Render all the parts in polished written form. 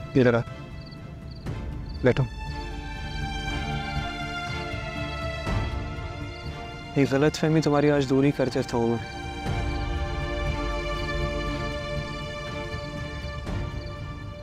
ये लगा, बैठो। एक गलत फहमी तुम्हारी आज दूरी कर देता हूँ मैं।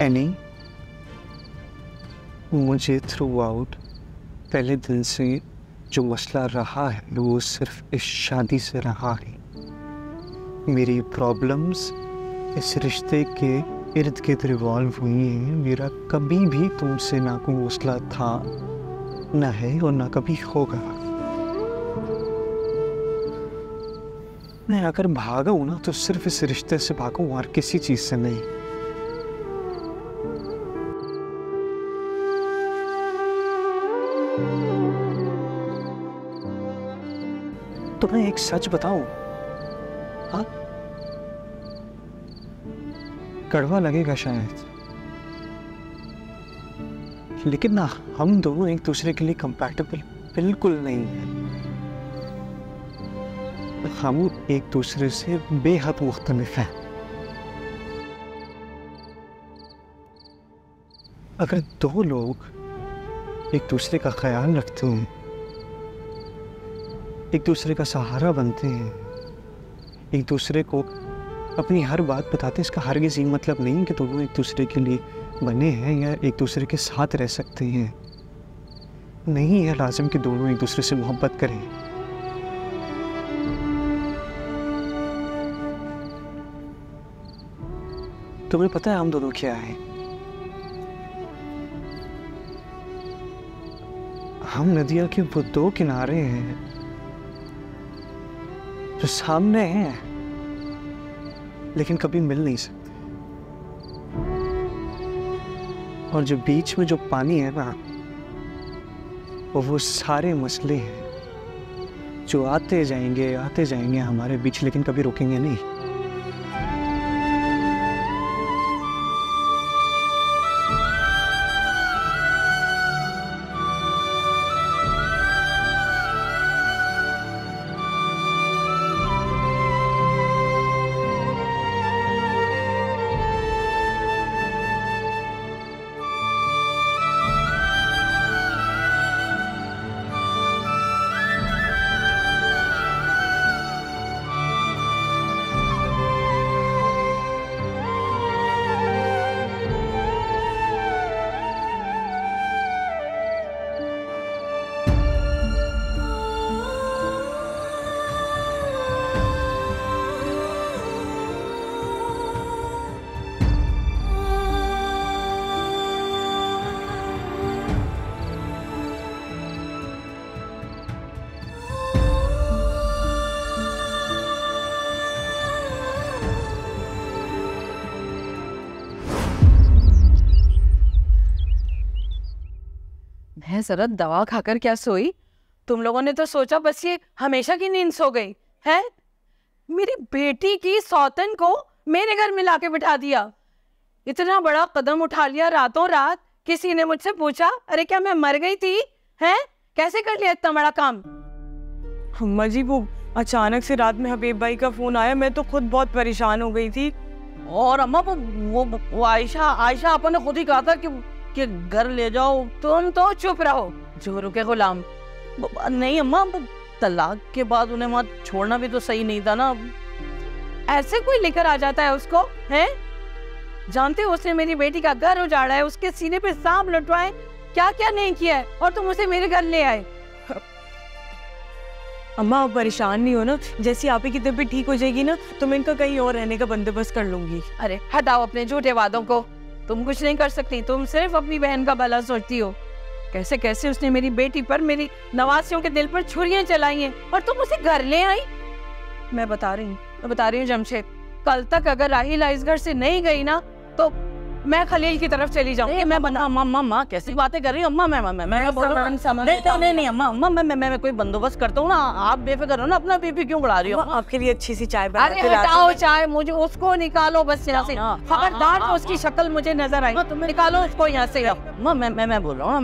एनी, मुझे थ्रू आउट पहले दिन से जो मसला रहा है वो सिर्फ इस शादी से रहा है। मेरी प्रॉब्लम्स इस रिश्ते के इर्द गिर्द रिवॉल्व हुई हैं। मेरा कभी भी तुमसे ना कोई मसला था, ना है और ना कभी होगा। मैं अगर भागा हूं ना तो सिर्फ इस रिश्ते से भागा हूं और किसी चीज से नहीं। तो मैं एक सच बताऊं, हाँ, कड़वा लगेगा शायद, लेकिन ना, हम दोनों एक दूसरे के लिए कंपैटिबल बिल्कुल नहीं हैं। हम एक दूसरे से बेहद मुख्तलिफ हैं। अगर दो लोग एक दूसरे का ख्याल रखते हैं, एक दूसरे का सहारा बनते हैं, एक दूसरे को अपनी हर बात बताते हैं, इसका हरगिज़ ये मतलब नहीं कि दोनों एक दूसरे के लिए बने हैं या एक दूसरे के साथ रह सकते हैं। नहीं है लाजिम कि दोनों एक दूसरे से मोहब्बत करें। तुम्हें पता है हम दोनों क्या है? हम नदिया के वो दो किनारे हैं जो सामने हैं लेकिन कभी मिल नहीं सकते, और जो बीच में जो पानी है ना, वो सारे मसले हैं जो आते जाएंगे हमारे बीच, लेकिन कभी रुकेंगे नहीं। मैं जरा दवा खाकर क्या सोई? तुम लोगों ने तो सोचा बस ये हमेशा की नींद सो गई है। मेरी बेटी की सौतन को मेरे घर में लाके बिठा दिया। इतना बड़ा कदम उठा लिया रातों रात। किसी ने मुझसे पूछा, अरे क्या मैं मर गई थी? हैं? कैसे कर लिया इतना बड़ा काम? अम्मा जी, वो अचानक से रात में हबीब भाई का फोन आया, मैं तो खुद बहुत परेशान हो गई थी। और अम्मा वो आयशा अपन ने खुद ही कहा था कि घर ले जाओ। तुम तो चुप रहो जोरू के गुलाम। नहीं अम्मा, तलाक के बाद उन्हें वहां छोड़ना भी तो सही नहीं था ना। ऐसे कोई लेकर आ जाता है उसको? हैं? जानते हो उसने मेरी बेटी का घर उजाड़ा है, उसके सीने पे सांप लटवाए, क्या क्या नहीं किया है, और तुम उसे मेरे घर ले आए। अम्मा आप परेशान नहीं हो ना, जैसी आप ही की तबीयत ठीक हो जाएगी ना तो मैं इनका कहीं और रहने का बंदोबस्त कर लूंगी। अरे हटाओ अपने झूठे वादों को। तुम कुछ नहीं कर सकती, तुम सिर्फ अपनी बहन का भला सोचती हो। कैसे कैसे उसने मेरी बेटी पर, मेरी नवासियों के दिल पर छुरियां चलाई हैं, और तुम उसे घर ले आई। मैं बता रही हूँ जमशेद, कल तक अगर राहिला इस घर से नहीं गई ना तो मैं खलील की तरफ चली जाऊंगी। मैं बना अम्मा कैसी बातें कर रही हूँ अम्मा? मैं बोल रहा हूँ नहीं अम्मा, मैं कोई बंदोबस्त करता हूँ ना, आप बेफिक्र हो ना, अपना बीपी क्यों बढ़ा रही हो? आपके लिए अच्छी सी चाय बना के लाती हूँ। हटाओ चाय, मुझे उसको निकालो बस यहाँ से। खबरदार तो उसकी शक्ल मुझे नजर आई, निकालो उसको यहाँ से। मैं बोल रहा हूँ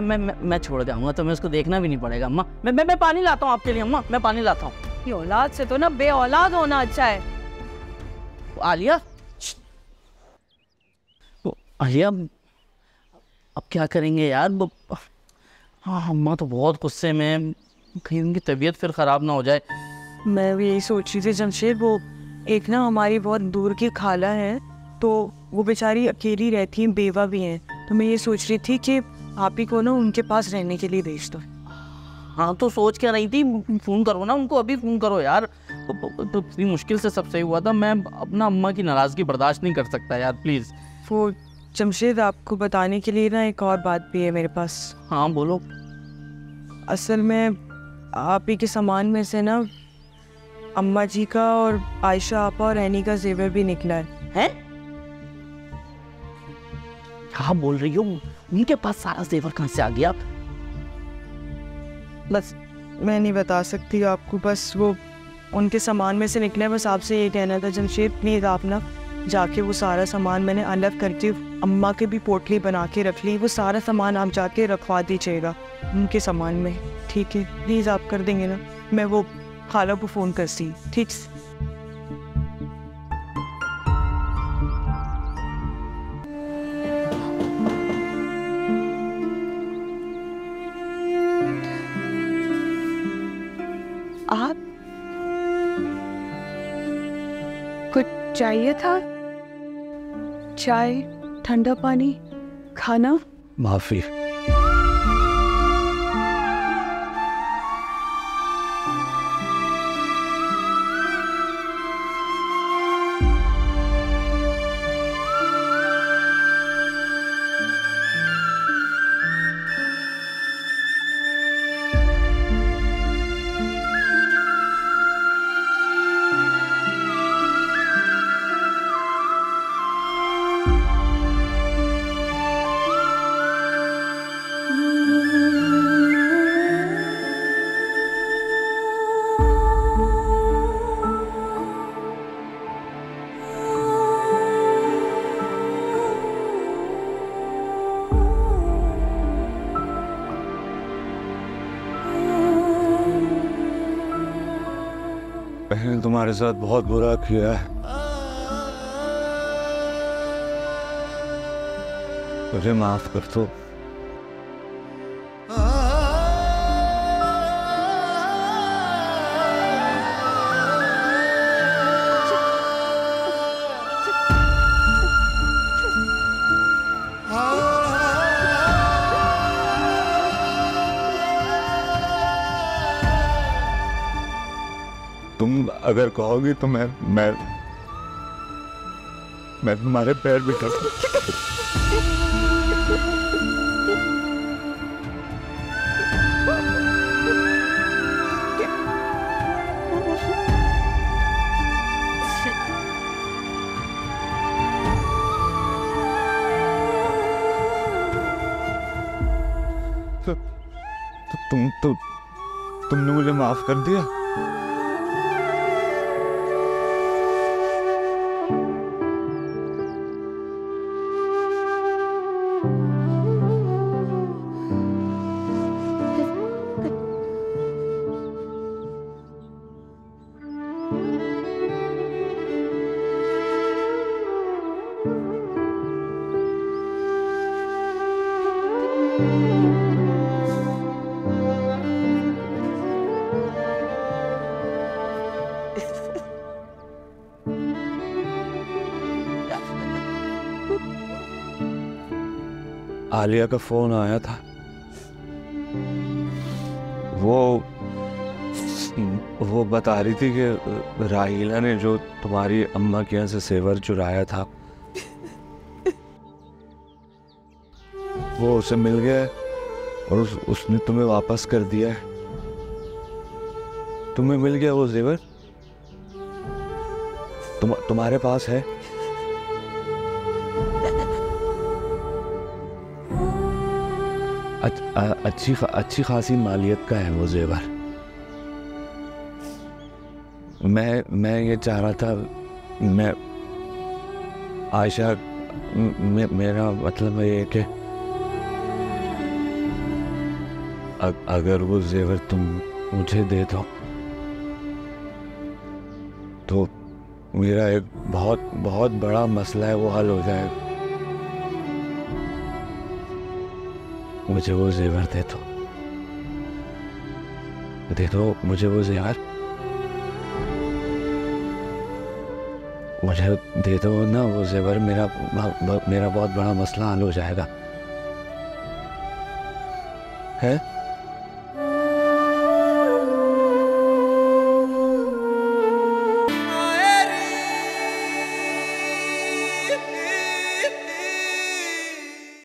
मैं छोड़ जाऊंगा, तो मैं उसको देखना भी नहीं पड़ेगा अम्मा। मैं पानी लाता हूँ आपके लिए अम्मा, मैं पानी लाता हूँ। ये औलाद से तो ना बे औलाद होना अच्छा है। आलिया अब क्या करेंगे यार? हाँ, अम्मा तो बहुत गुस्से में है, कहीं उनकी तबीयत फिर ख़राब ना हो जाए। मैं भी यही सोच रही थी जमशेद, वो एक ना हमारी बहुत दूर की खाला है, तो वो बेचारी अकेली रहती हैं, बेवा भी हैं, तो मैं ये सोच रही थी कि आप ही को ना उनके पास रहने के लिए भेज दो। हाँ तो सोच क्या रही थी? फ़ोन करो ना उनको, अभी फ़ोन करो यार। तो इतनी मुश्किल से सब सही हुआ था, मैं अपना अम्मा की नाराज़गी बर्दाश्त नहीं कर सकता यार, प्लीज़। वो जमशेद, आपको बताने के लिए ना एक और बात भी है मेरे पास। हाँ बोलो। असल में आप ही के सामान में से ना अम्मा जी का और आयशा आपा और एनी का जेवर भी निकला है। हैं? क्या बोल रही हो? उनके पास सारा जेवर कहाँ से आ गया? बस मैं नहीं बता सकती आपको, बस वो उनके सामान में से निकला है। बस आपसे ये कहना था जमशेद, प्लीज़ आप ना जाके वो सारा सामान मैंने अलग करके अम्मा के भी पोटली बना के रख ली, वो सारा सामान आप जाके रखवा दीजिएगा उनके सामान में, ठीक है? प्लीज़ आप कर देंगे ना? मैं वो खाला को फ़ोन करती, ठीक? आप कुछ चाहिए था? चाय, ठंडा पानी, खाना? माफ़ी। मैंने तुम्हारे साथ बहुत बुरा किया है, मुझे माफ कर दो। तुम अगर कहोगी तो मैं तुम्हारे पैर भी कर तुमने मुझे माफ कर दिया। आलिया का फोन आया था, वो बता रही थी कि राहीला ने जो तुम्हारी अम्मा के यहाँ से सेवर चुराया था वो उसे मिल गया और उसने तुम्हें वापस कर दिया है। तुम्हें मिल गया वो जेवर, तुम्हारे पास है। अच्छी खासी मालियत का है वो जेवर। मैं ये चाह रहा था, मैं आयशा, मेरा मतलब ये कि अगर वो जेवर तुम मुझे दे दो तो मेरा एक बहुत बहुत बड़ा मसला है वो हल हो जाएगा। मुझे वो जेवर दे दो मुझे वो जेवर, मुझे दे दो ना वो जेवर, मेरा बहुत बड़ा मसला हल हो जाएगा। है